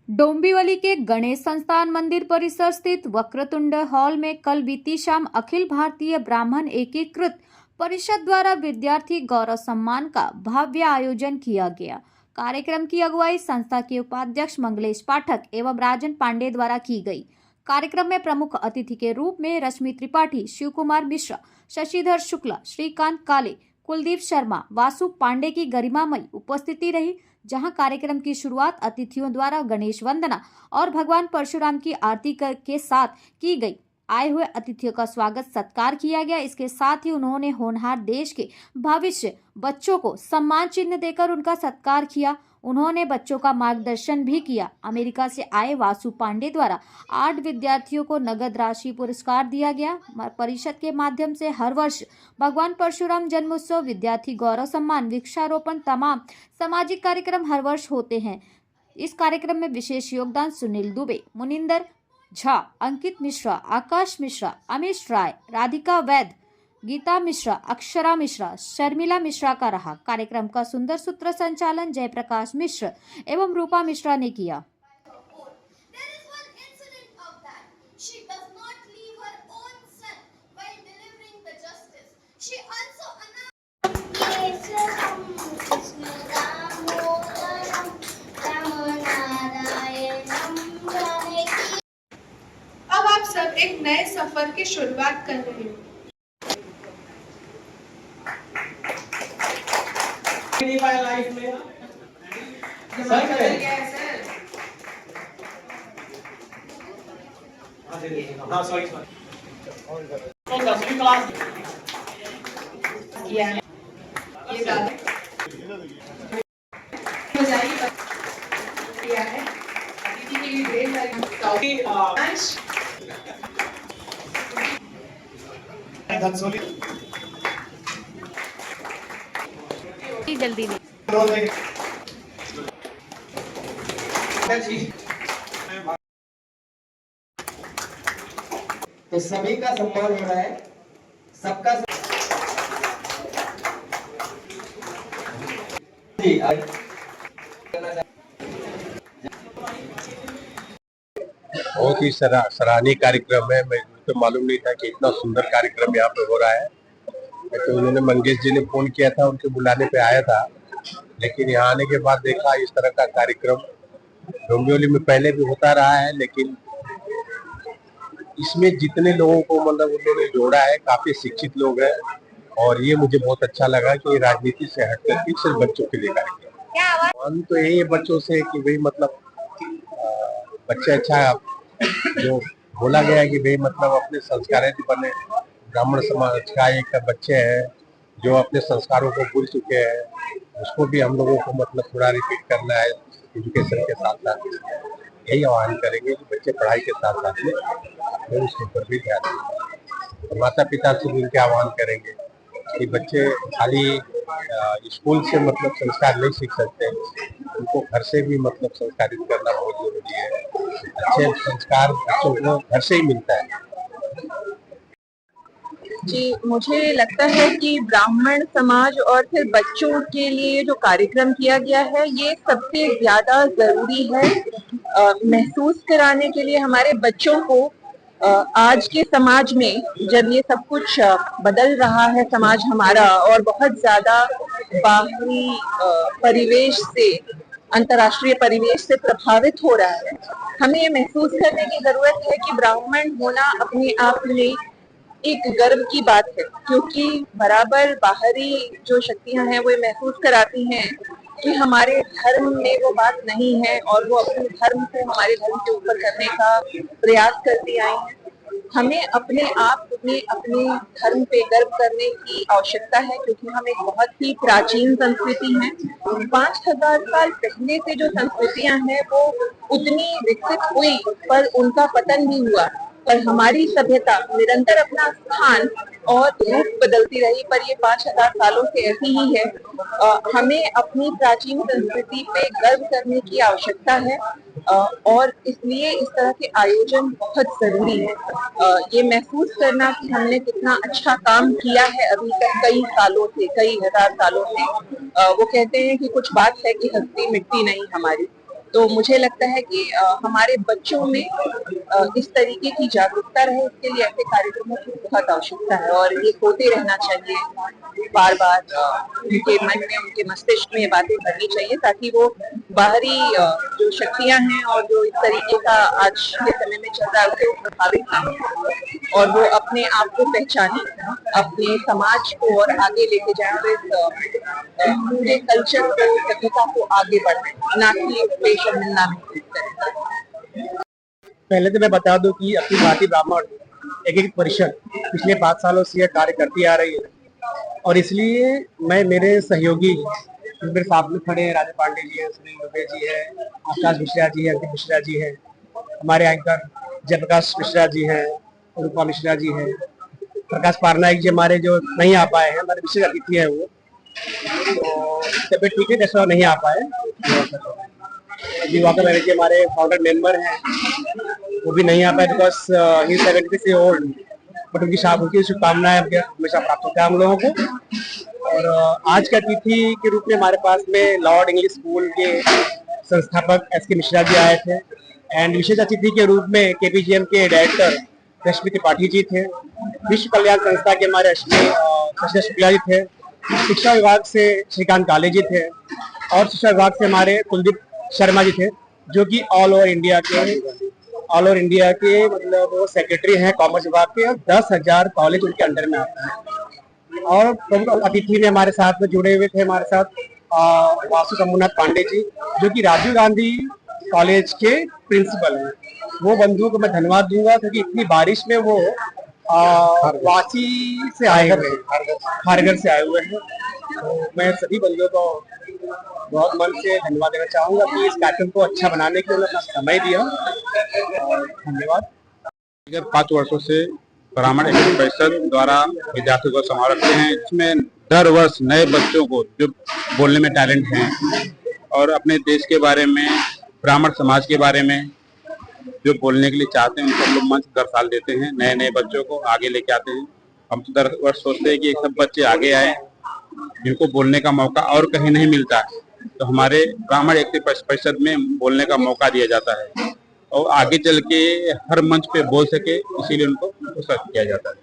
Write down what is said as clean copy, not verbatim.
डोंबिवली के गणेश संस्थान मंदिर परिसर स्थित वक्रतुंड हॉल में कल बीती शाम अखिल भारतीय ब्राह्मण एकीकृत परिषद द्वारा विद्यार्थी गौरव सम्मान का भव्य आयोजन किया गया। कार्यक्रम की अगुवाई संस्था के उपाध्यक्ष मंगलेश पाठक एवं राजन पांडे द्वारा की गई। कार्यक्रम में प्रमुख अतिथि के रूप में रश्मि त्रिपाठी, शिव कुमार मिश्रा, शशिधर शुक्ला, श्रीकांत काले, कुलदीप शर्मा, वासु पांडे की गरिमामयी उपस्थिति रही, जहां कार्यक्रम की शुरुआत अतिथियों द्वारा गणेश वंदना और भगवान परशुराम की आरती के साथ की गई। आए हुए अतिथियों का स्वागत सत्कार किया गया। इसके साथ ही उन्होंने होनहार देश के भविष्य बच्चों को सम्मान चिन्ह देकर उनका सत्कार किया। उन्होंने बच्चों का मार्गदर्शन भी किया। अमेरिका से आए वासु पांडे द्वारा 8 विद्यार्थियों को नगद राशि पुरस्कार दिया गया। परिषद के माध्यम से हर वर्ष भगवान परशुराम जन्मोत्सव, विद्यार्थी गौरव सम्मान, वृक्षारोपण तमाम सामाजिक कार्यक्रम हर वर्ष होते हैं। इस कार्यक्रम में विशेष योगदान सुनील दुबे, मुनिंदर झा, अंकित मिश्रा, आकाश मिश्रा, अमीश राय, राधिका वैद, गीता मिश्रा, अक्षरा मिश्रा, शर्मिला मिश्रा का रहा। कार्यक्रम का सुंदर सूत्र संचालन जयप्रकाश मिश्र एवं रूपा मिश्रा ने किया। अब आप सब एक नए सफर की शुरुआत कर रहे हो। लाइफ में हाँ सॉरी 10वीं क्लास किया है ये बात किया है। दीदी के लिए ढेर सारी जल्दी नहीं तो सभी का सम्मान हो रहा है, सबका बहुत ही सराहनीय कार्यक्रम है। मैं तो मालूम नहीं था कि इतना सुंदर कार्यक्रम यहाँ पे हो रहा है। तो उन्होंने मंगेश जी ने फोन किया था, उनके बुलाने पे आया था, लेकिन यहाँ आने के बाद देखा इस तरह का कार्यक्रम डोंबिवली में पहले भी होता रहा है, लेकिन इसमें जितने लोगों को मतलब उन्होंने जोड़ा है, काफी शिक्षित लोग हैं। और ये मुझे बहुत अच्छा लगा कि राजनीति से हटकर के सिर्फ बच्चों के लिए कार्यक्रम। हम तो यही है बच्चों से कि भाई मतलब बच्चे अच्छा, जो बोला गया है कि भाई मतलब अपने संस्कार बने। ब्राह्मण समाज का एक बच्चे हैं जो अपने संस्कारों को भूल चुके हैं, उसको भी हम लोगों को मतलब थोड़ा रिपीट करना है एजुकेशन के साथ साथ। यही आह्वान करेंगे कि बच्चे पढ़ाई के साथ साथ में उसके ऊपर भी ध्यान दें। और माता पिता से भी उनके आह्वान करेंगे कि बच्चे खाली स्कूल से मतलब संस्कार नहीं सीख सकते, उनको घर से भी मतलब संस्कारित करना बहुत जरूरी है। अच्छे संस्कार बच्चों को घर से ही मिलता है। जी, मुझे लगता है कि ब्राह्मण समाज और फिर बच्चों के लिए जो कार्यक्रम किया गया है, ये सबसे ज्यादा जरूरी है महसूस कराने के लिए हमारे बच्चों को। आज के समाज में जब ये सब कुछ बदल रहा है समाज हमारा, और बहुत ज्यादा बाहरी परिवेश से, अंतर्राष्ट्रीय परिवेश से प्रभावित हो रहा है, हमें ये महसूस करने की जरूरत है कि ब्राह्मण होना अपने आप में एक गर्व की बात है, क्योंकि बराबर बाहरी जो शक्तियां हैं वो ये महसूस कराती हैं कि हमारे धर्म में वो बात नहीं है, और वो अपने धर्म को हमारे धर्म के ऊपर करने का प्रयास करती आई हैं। हमें अपने आप में अपने धर्म पे गर्व करने की आवश्यकता है, क्योंकि हम एक बहुत ही प्राचीन संस्कृति है। 5000 साल पहले से जो संस्कृतियां हैं वो उतनी विकसित हुई, पर उनका पतन भी हुआ। पर हमारी सभ्यता निरंतर अपना स्थान और रूप बदलती रही, पर ये 5000 सालों से ऐसी ही है। हमें अपनी प्राचीन संस्कृति पे गर्व करने की आवश्यकता है, और इसलिए इस तरह के आयोजन बहुत जरूरी है। ये महसूस करना कि हमने कितना अच्छा काम किया है अभी तक, कई सालों से, कई हजार सालों से। वो कहते हैं कि कुछ बात है कि हस्ती मिटती नहीं हमारी, तो मुझे लगता है कि हमारे बच्चों में इस तरीके की जागरूकता रहे, इसके लिए ऐसे कार्यक्रमों की बहुत आवश्यकता है और ये होते रहना चाहिए। बार बार उनके मन में, उनके मस्तिष्क में ये बातें करनी चाहिए ताकि वो बाहरी जो शक्तियां हैं और जो इस तरीके का आज के समय में चल रहा है उससे प्रभावित ना हो और वो अपने आप को पहचाने, अपने समाज को और आगे लेके जाए, तो इस पूरे कल्चर को, सभ्यता को आगे बढ़ाए, ना कि पेशा मिलना में। पहले तो मैं बता दूं कि अखिल भारतीय ब्राह्मण एकीकृत परिषद पिछले 5 सालों से यह कार्य करती आ रही है और इसलिए मैं, मेरे सहयोगी मेरे साथ में खड़े हैं, राजा पांडे जी हैं, सुनील दुबे जी है, आकाश मिश्रा जी है, अंकित मिश्रा जी है, हमारे एंकर जयप्रकाश मिश्रा जी हैं, रूपा मिश्रा जी हैं, प्रकाश पारनायक जी हमारे जो नहीं आ पाए हैं, हमारे विशेष अतिथि हैं, वो तो तबियत ठीक है जैसा नहीं आ पाए। दिवाकर बैनर्जी जी हमारे फाउंडर मेंबर हैं, वो भी नहीं आ पाए बिकॉज ही 70 से ओल्ड, बट उनकी शुभकामनाएं हमेशा प्राप्त होता है हम लोगों को। और आज के अतिथि के रूप में हमारे पास में लॉर्ड इंग्लिश स्कूल के संस्थापक एस के मिश्रा जी आए थे एंड विशेष अतिथि के रूप में KPGM के डायरेक्टर रश्मि त्रिपाठी जी थे, विश्व कल्याण संस्था के हमारे शशि शुक्ला जी थे, शिक्षा विभाग से श्रीकांत काले जी थे और शिक्षा विभाग से हमारे कुलदीप शर्मा जी थे, जो कि ऑल ओवर इंडिया के मतलब वो सेक्रेटरी हैं कॉमर्स विभाग के, और 10,000 कॉलेज उनके अंडर में आते हैं। और प्रमुख अतिथि में हमारे साथ में जुड़े हुए थे हमारे साथ वासु शंभुनाथ पांडे जी, जो कि राजीव गांधी कॉलेज के प्रिंसिपल हैं। वो बंधुओं को मैं धन्यवाद दूंगा क्योंकि इतनी बारिश में वो वासी से आए हुए हैं, खारगर से आए हुए हैं। तो मैं सभी बंधुओं को बहुत मन से धन्यवाद देना चाहूंगा कि इस कार्यक्रम को अच्छा बनाने के लिए अपना समय दिया। धन्यवाद। 5 वर्षों से ब्राह्मण एकीकृत परिषद द्वारा विद्यार्थियों को समारोह रखते हैं। इसमें हर वर्ष नए बच्चों को जो बोलने में टैलेंट हैं और अपने देश के बारे में, ब्राह्मण समाज के बारे में जो बोलने के लिए चाहते हैं, उनको हम लोग मंच दर साल देते हैं। नए नए बच्चों को आगे लेके आते हैं। हम तो दर वर्ष सोचते हैं कि सब बच्चे आगे आए जिनको बोलने का मौका और कहीं नहीं मिलता है, तो हमारे ब्राह्मण एकीकृत परिषद में बोलने का मौका दिया जाता है और आगे चल के हर मंच पे बोल सके, इसीलिए उनको प्रोत्साहित किया जाता है।